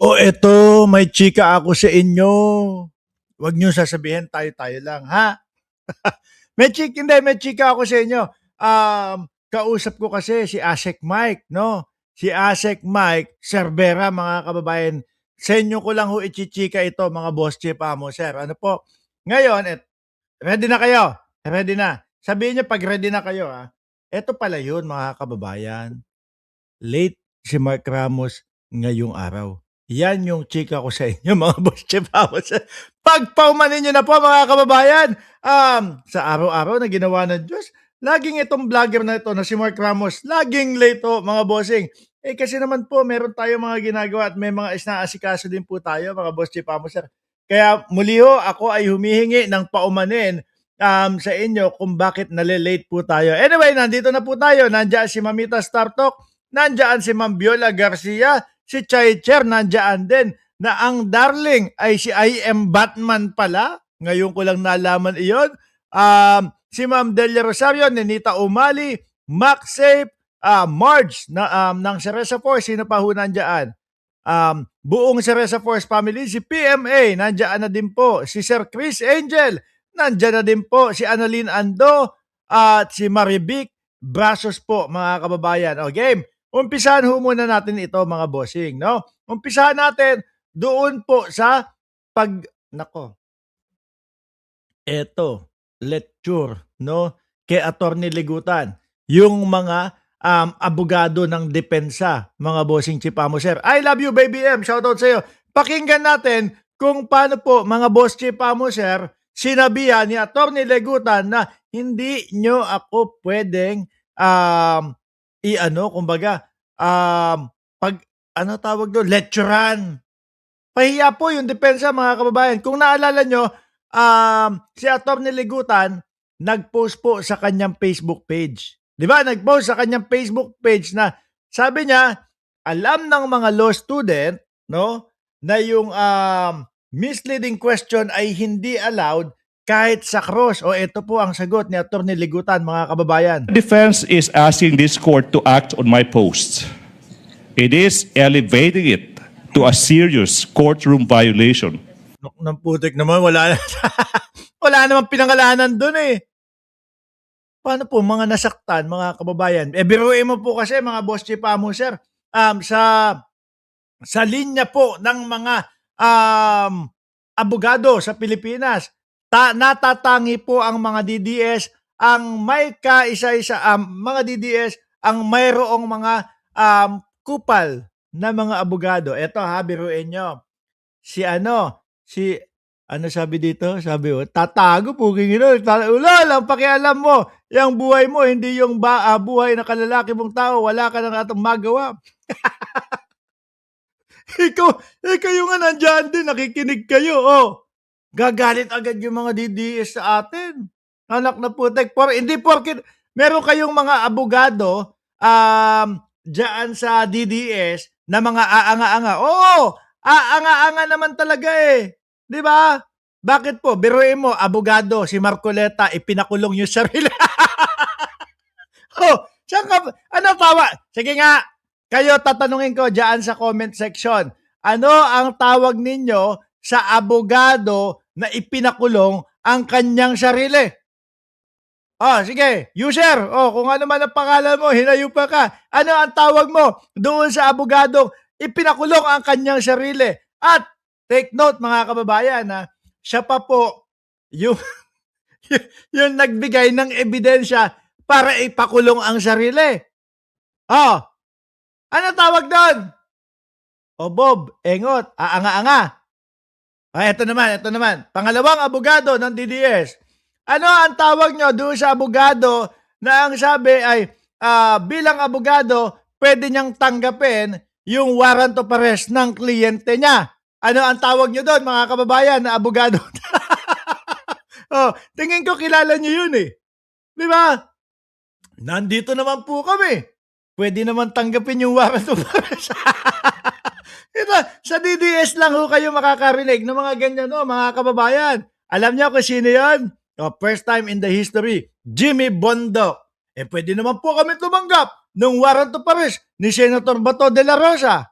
O eto, may chika ako sa inyo. Huwag niyo sasabihin tayo-tayo lang, ha? May chika ako sa inyo. Kausap ko kasi si Asek Mike, no? Si Asek Mike Cervera, mga kababayan. Sa inyo ko lang ho ichichika ito, mga boss chief mo, sir. Ano po? Ngayon, ready na kayo? Ready na. Sabihin niyo pag ready na kayo, ha? Ito pala yun, mga kababayan. Late si Mark Ramos ngayong araw. Yan yung chika ko sa inyo, mga boss chief house. Pagpaumanin nyo na po, mga kababayan. Sa araw-araw na ginawa ng Diyos, laging itong vlogger na ito na si Mark Ramos, laging late mga bossing. Kasi naman po, meron tayo mga ginagawa at may mga isnaasikaso din po tayo, mga boss chief house. Kaya muli ako ay humihingi ng paumanin sa inyo kung bakit nalilate po tayo. Anyway, nandito na po tayo. Nandiyan si Mamita Star Talk. Nandiyan si Ma'am Viola Garcia, si Chai Cher, nandiyan din, na ang darling ay si I Am Batman pala. Ngayon ko lang nalaman iyon. Si Ma'am Delia Rosario, Nenita Umali, Max Safe, Marge ng Cereza Force, sino pa ho nandiyan? Buong Cereza Force family, si PMA, nandiyan na din po. Si Sir Chris Angel, nandiyan na din po. Si Annalyn Ando, at si Marivic Brasos po, mga kababayan. O game, umpisahan ho muna natin ito, mga bossing, no? Umpisahan natin doon po sa eto, lecture, no? Kay Attorney Ligutan. Yung mga abogado ng depensa, mga bossing chipamo, sir. I love you, baby M. Shoutout sa iyo. Pakinggan natin kung paano po, mga boss chipamo, sir, sinabihan ni Attorney Ligutan na hindi nyo ako pwedeng lecturean. Pahiya po yung depensa, mga kababayan. Kung naalala nyo, si Atty. Ligutan, nag-post po sa kanyang Facebook page. Di ba? Nag-post sa kanyang Facebook page na sabi niya, alam ng mga law student, no, na yung misleading question ay hindi allowed kahit sa cross. O ito po ang sagot ni Atty. Ligutan, mga kababayan. The defense is asking this court to act on my post. It is elevating it to a serious courtroom violation. Ng putik naman, wala wala namang pinangalanan doon eh. Paano po mga nasaktan, mga kababayan? Biruin mo po kasi, mga boss chief mo, sir, sa linya po ng mga abogado sa Pilipinas, natatangi po ang mga DDS, ang may kaisa-isa, mga DDS, ang mayroong mga kupal na mga abogado. Ito biruin nyo. Ano sabi dito? Sabi tatago po kingino. Lang pakialam mo. Yung buhay mo, hindi yung buhay na kalalaki mong tao. Wala ka nang atong magawa. ikaw yung nga nandyan din. Nakikinig kayo. Gagalit agad yung mga DDS sa atin. Anak na putek. Hindi porket meron kayong mga abogado dyan sa DDS na mga aanga-anga. Aanga-anga naman talaga eh. Di ba? Bakit po? Biruin mo, abogado, si Marcoleta, ipinakulong yung sarili. Saan ka? Ano tawa? Sige nga, kayo tatanungin ko dyan sa comment section. Ano ang tawag ninyo sa abogado na ipinakulong ang kanyang sarili? Sige, user. Kung ano man ang pangalan mo, hinayupa ka. Ano ang tawag mo doon sa abogado ipinakulong ang kanyang sarili? At take note, mga kababayan, siya pa po yung yung nagbigay ng ebidensya para ipakulong ang sarili. Ano tawag doon? Bob, engot, aanga-anga. Ito naman. Pangalawang abogado ng DDS. Ano ang tawag nyo doon sa abogado na ang sabi ay bilang abogado, pwede niyang tanggapin yung warrant of arrest ng kliyente niya? Ano ang tawag nyo doon, mga kababayan, na abogado? Tingin ko kilala nyo yun eh. Di ba? Nandito naman po kami. Pwede naman tanggapin yung warrant of arrest. Ito, sa DDS lang ho kayo makakarinig ng mga ganyan, mga kababayan. Alam niyo kung sino yan? First time in the history, Jimmy Bondoc. Pwede naman po kami tumanggap ng warrant of arrest ni Senator Bato de la Rosa.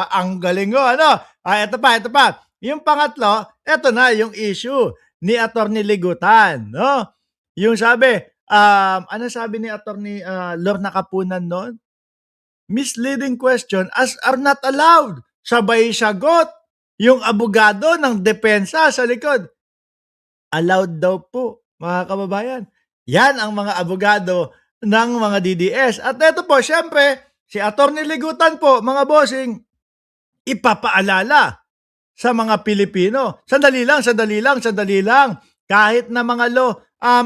Ang galing mo, ano? Ito pa, ito pa. Yung pangatlo, ito na yung issue ni Attorney Ligutan, no? Yung sabi, ano sabi ni Attorney Lorna Kapunan noon? Misleading question as are not allowed. Sabay sagot yung abogado ng depensa sa likod. Allowed daw po, mga kababayan. Yan ang mga abogado ng mga DDS. At ito po, syempre, si Attorney Ligutan po, mga bossing, ipapaalala sa mga Pilipino. Sandali lang, sandali lang, sandali lang. Kahit na mga law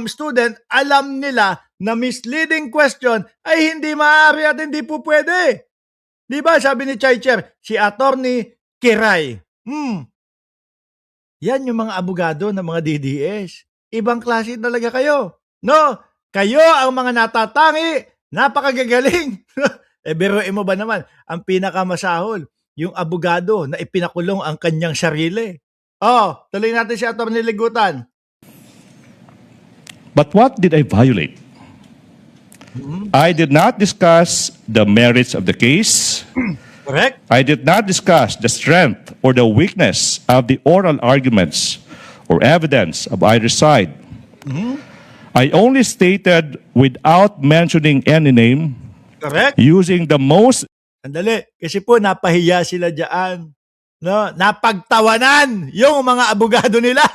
student, alam nila na misleading question ay hindi maaari at hindi po pwede. Di ba, sabi ni Chaicher, si Attorney Kiray. Yan yung mga abogado ng mga DDS. Ibang klase talaga kayo. No? Kayo ang mga natatangi, napakagagaling. Biruin mo ba naman, ang pinakamasahol, yung abogado na ipinakulong ang kanyang sarili. Tuloy natin si Attorney Ligutan. But what did I violate? I did not discuss the merits of the case. Correct? I did not discuss the strength or the weakness of the oral arguments or evidence of either side. I only stated without mentioning any name, Correct? using the most Andali, kasi po napahiya sila dyan. No? Napagtawanan yung mga abogado nila.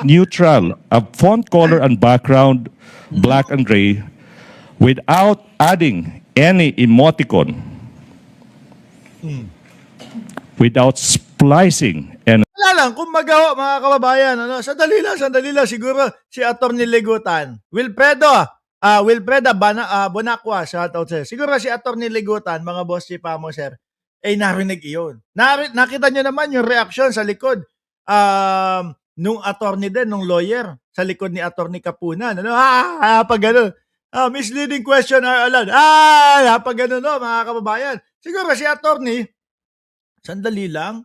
neutral of font color and background, black and gray, without adding any emoticon, without splicing and Wala lang, kung magawa, mga kababayan, sandali lang, siguro si Attorney Ligutan. Wilfreda Bonacqua, shout out sir. Siguro si Attorney Ligutan, mga boss si Pamo, sir, ay narinig iyon. Nakita nyo naman yung reaksyon sa likod nung attorney din, nung lawyer, sa likod ni Attorney Kapunan. Pag gano'n. Misleading question are allowed. Pag gano'n, no, mga kababayan. Siguro si attorney, sandali lang,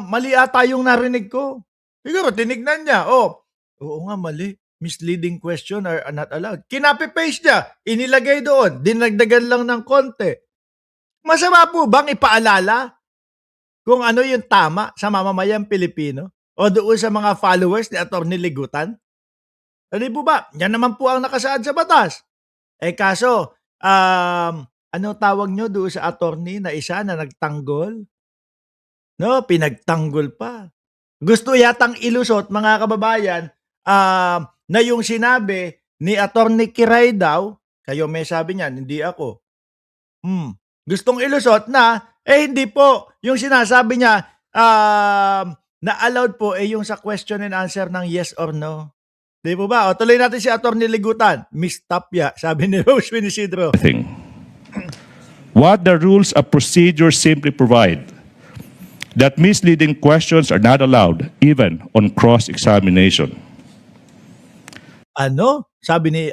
mali ata yung narinig ko. Siguro, tinignan niya. Oo nga, mali. Misleading question are not allowed. Kinapi-paste niya. Inilagay doon. Dinagdagan lang ng konti. Masama po bang ipaalala kung ano yung tama sa mamamayang Pilipino? O doon sa mga followers ni Attorney Ligutan? Hindi po ba? Yan naman po ang nakasaad sa batas. Kaso, ano tawag nyo doon sa attorney na isa na nagtanggol? No, pinagtanggol pa. Gusto yatang ilusot, mga kababayan, na yung sinabi ni Attorney Kiray daw, kayo may sabi niyan, hindi ako. Gustong ilusot na, hindi po. Yung sinasabi niya, na allowed po, yung sa question and answer ng yes or no. Di po ba? Tuloy natin si Attorney Ligutan. Miss Tapia, sabi ni Rose Vinisidro. thing. What the rules of procedure simply provide that misleading questions are not allowed even on cross-examination. Sabi ni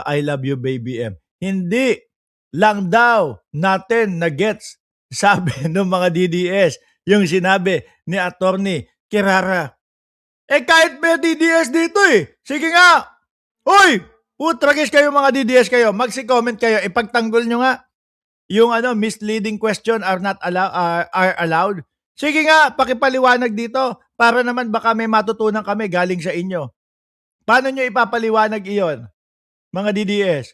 I Love You Baby M. Hindi lang daw natin na-gets, sabi ng mga DDS, yung sinabi ni Attorney Kirara. Kahit may DDS dito Sige nga. Uy! Utragis kayo mga DDS kayo. Magsi-comment kayo. Ipagtanggol nyo nga yung misleading question are allowed. Sige nga, pakipaliwanag dito para naman baka may matutunan kami galing sa inyo. Paano nyo ipapaliwanag iyon? Mga DDS.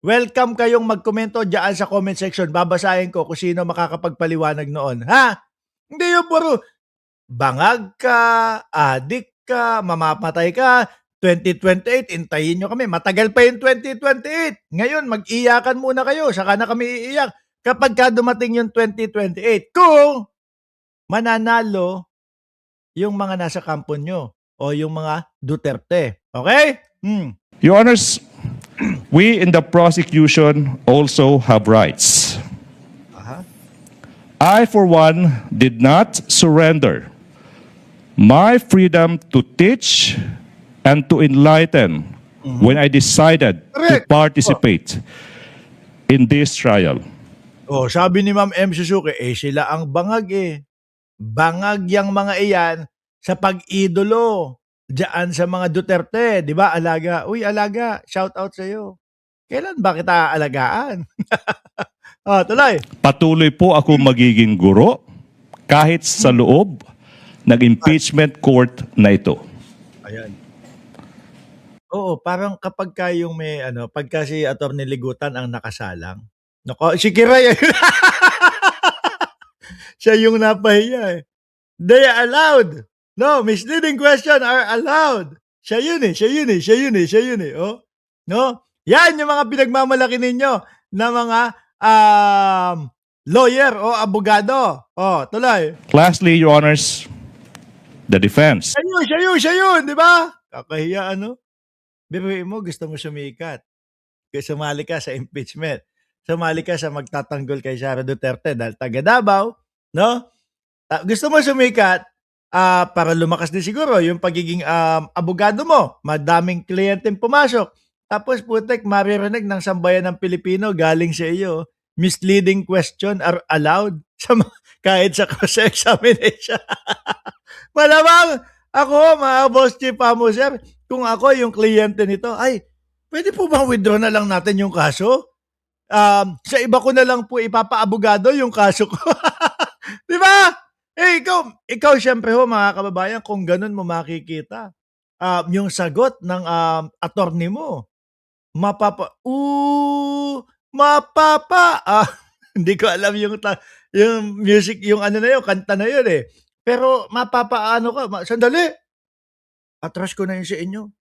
Welcome kayong magkomento dyan sa comment section. Babasahin ko kung sino makakapagpaliwanag noon. Hindi yung puro bangag ka, adik ka, mamamatay ka, 2028, intayin nyo kami. Matagal pa yung 2028. Ngayon, mag-iyakan muna kayo. Saka na kami iiyak. Kapag ka dumating yung 2028, kung mananalo yung mga nasa kampo nyo o yung mga Duterte. Okay? Your Honors, we in the prosecution also have rights. I, for one, did not surrender my freedom to teach and to enlighten when I decided to Correct. participate in this trial. Sabi ni Ma'am M. Suzuki, sila ang bangag Bangag yang mga iyan sa pag-idolo diyan sa mga Duterte. Di ba, Alaga? Uy, Alaga, shout out sa'yo. Kailan ba kita aalagaan? Tuloy. Patuloy po ako magiging guro kahit sa loob ng impeachment court na ito. Ayan. Oo, parang kapagka yung may ano, pagka si Attorney Ligutan ang nakasalang. Naku, si Kiray siya yung napahiya, eh. They are allowed. No, misleading question are allowed. Siya yun, eh. Oh. No? Yan yung mga pinagmamalaki ninyo na mga lawyer o abogado. Tuloy. Lastly, Your Honors, the defense. Siya yun, di ba? Kakahiya, ano? Biruin mo, gusto mo sumikat. Sumali ka sa impeachment. Sumali ka sa magtatanggol kay Sara Duterte dahil taga Davao, no? Gusto mo sumikat para lumakas din siguro yung pagiging abogado mo. Madaming kliyenteng pumasok. Tapos putek, maririnig ng sambayan ng Pilipino galing sa iyo. Misleading question are allowed sa kahit sa cross-examination. Malamang ako, mga boss chief mo, sir, kung ako yung kliyente nito, ay, pwede po bang withdraw na lang natin yung kaso? Sa iba ko na lang po ipapaabogado yung kaso ko. Di ba? Ikaw syempre ho, mga kababayan, kung ganun mo makikita, yung sagot ng attorney mo, hindi ko alam yung music, yung ano na yun, kanta na yun eh. Pero mapapaano ka, sandali, atras ko na yun sa inyo.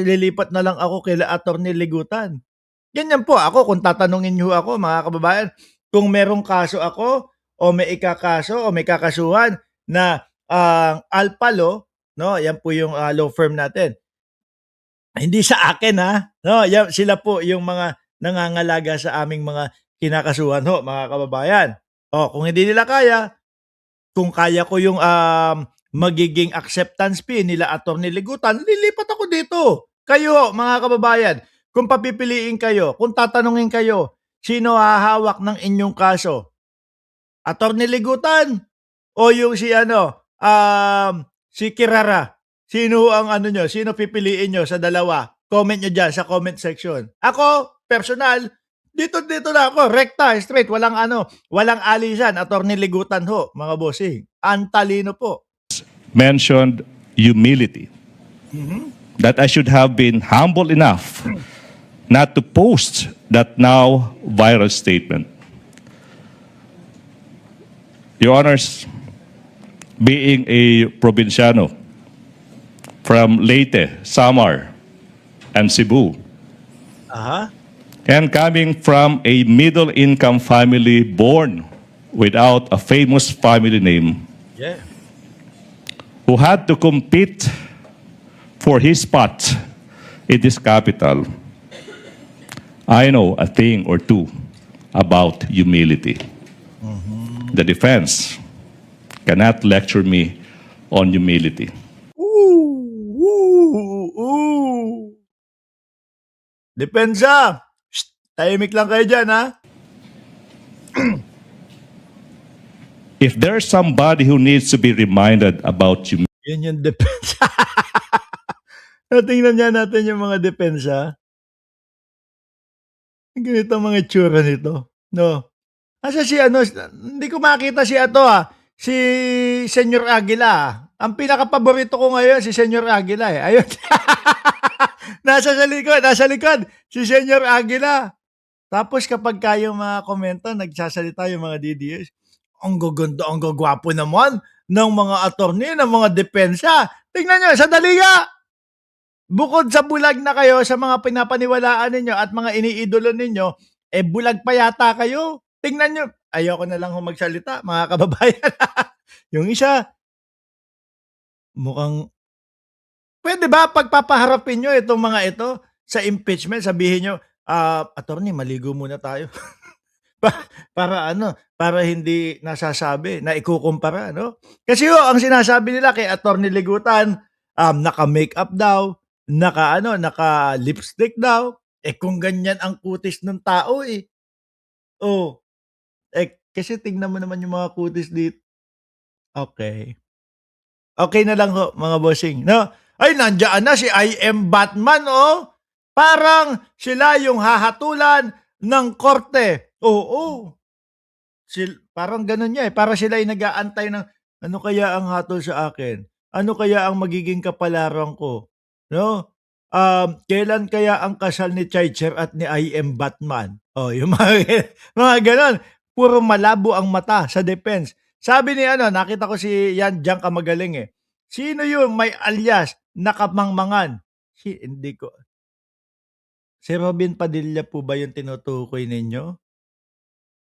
Lilipat na lang ako kay Attorney Ligutan. Ganyan po ako, kung tatanungin niyo ako, mga kababayan, kung merong kaso ako, o may ikakaso, o may kakasuhan na Alpalo, no? Yan po yung law firm natin. Hindi sa akin, ha? No, yan, sila po yung mga nangangalaga sa aming mga kinakasuhan ho, mga kababayan. Kung hindi nila kaya, kung kaya ko yung magiging acceptance fee nila Attorney Ligutan, lilipat ako dito. Kayo, mga kababayan, kung papipiliin kayo, kung tatanungin kayo, sino hahawak ng inyong kaso? Attorney Ligutan o yung si Kirara? Sino ang ano nyo? Sino pipiliin nyo sa dalawa? Comment nyo dyan sa comment section. Ako, personal, dito na ako, rekta, straight, walang alisan, Attorney Ligutan ho, mga bossing. Antalino po. Mentioned humility. That I should have been humble enough not to post that now viral statement. Your Honors, being a provinciano from Leyte, Samar, and Cebu, and coming from a middle-income family born without a famous family name, Yeah. who had to compete for his spot in this capital, I know a thing or two about humility. The defense cannot lecture me on humility. Ooh. Depensa. Shh, tahimik lang kayo dyan, ha? If there's somebody who needs to be reminded about humility, Yan yung depensa. Tingnan niya natin yung mga depensa. Ganito ang mga itsura nito. No. Asa si hindi ko makita si si Senyor Aguila. Ang pinaka-paborito ko ngayon si Senyor Aguila eh. Ayun. nasa likod, si Senyor Aguila. Tapos kapag yung mga komento, nagsasalita yung mga DDS, ang gaganda, ang gagwapo naman ng mga attorney, ng mga depensa. Tingnan nyo, sandali nga! Bukod sa bulag na kayo sa mga pinapaniwalaan ninyo at mga iniidolo ninyo, bulag pa yata kayo. Tingnan nyo. Ayoko na lang magsalita, mga kababayan. Yung isa, mukhang, pwede ba pagpapaharapin nyo itong mga ito sa impeachment, sabihin nyo, attorney, maligo muna tayo. para hindi nasasabi na ikukumpara, no? Kasi ang sinasabi nila kay Attorney Ligutan, naka-makeup daw, naka-lipstick daw. Kung ganyan ang kutis ng tao kasi tingnan mo naman yung mga kutis dito. Okay. Okay na lang ho, mga bossing, no? Ay, nandiyan na si I Am Batman, Parang sila yung hahatulan ng korte. Oo. parang gano'n niya, para sila ay nag-aantay ng, "Ano kaya ang hatol sa akin? Ano kaya ang magiging kapalaran ko?" 'No? Kailan kaya ang kasal ni Chaicher at ni I Am Batman? Oh, yung mga mga gano'n. Puro malabo ang mata sa defense. Sabi ni ano, nakita ko si yan diyan ka magaling, eh. Sino yung may alias na kamangmangan? Hindi ko si Robin Padilla po ba yung tinutukoy ninyo?